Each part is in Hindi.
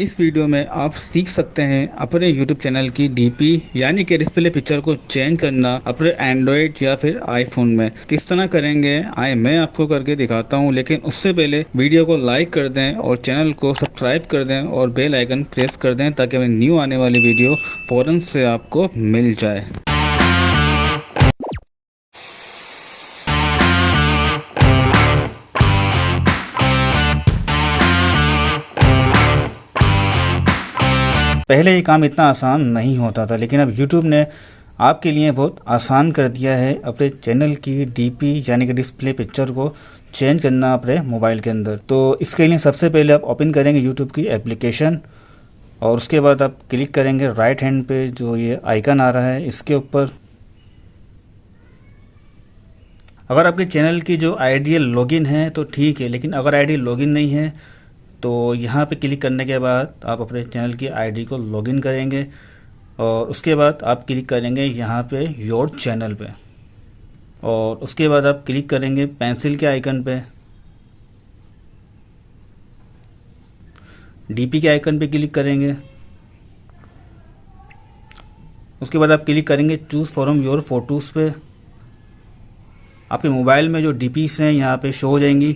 इस वीडियो में आप सीख सकते हैं अपने YouTube चैनल की डीपी यानी कि डिस्प्ले पिक्चर को चेंज करना अपने एंड्रॉयड या फिर आईफोन में किस तरह करेंगे। आए मैं आपको करके दिखाता हूं, लेकिन उससे पहले वीडियो को लाइक कर दें और चैनल को सब्सक्राइब कर दें और बेल आइकन प्रेस कर दें ताकि हमें न्यू आने वाली वीडियो फ़ौरन से आपको मिल जाए। पहले ये काम इतना आसान नहीं होता था, लेकिन अब YouTube ने आपके लिए बहुत आसान कर दिया है अपने चैनल की डीपी यानी कि डिस्प्ले पिक्चर को चेंज करना अपने मोबाइल के अंदर। तो इसके लिए सबसे पहले आप ओपन करेंगे YouTube की एप्लीकेशन और उसके बाद आप क्लिक करेंगे राइट हैंड पे जो ये आइकन आ रहा है इसके ऊपर। अगर आपके चैनल की जो आईडी लॉगिन है तो ठीक है, लेकिन अगर आईडी लॉगिन नहीं है तो यहाँ पे क्लिक करने के बाद आप अपने चैनल की आईडी को लॉगिन करेंगे और उसके बाद आप क्लिक करेंगे यहाँ पे योर चैनल पे और उसके बाद आप क्लिक करेंगे पेंसिल के आइकन पे, डीपी के आइकन पे क्लिक करेंगे। उसके बाद आप क्लिक करेंगे चूज़ फ्रॉम योर फोटोज़ पे। आपके मोबाइल में जो डीपीस हैं यहाँ पे शो हो जाएंगी,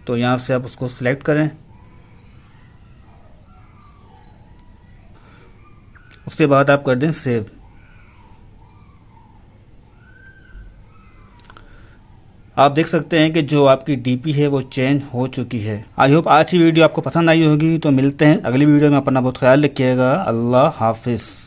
तो यहाँ से आप उसको सिलेक्ट करें। उसके बाद आप कर दें सेव। आप देख सकते हैं कि जो आपकी डीपी है वो चेंज हो चुकी है। आई होप आज की वीडियो आपको पसंद आई होगी। तो मिलते हैं अगली वीडियो में। अपना बहुत ख्याल रखिएगा। अल्लाह हाफिज़।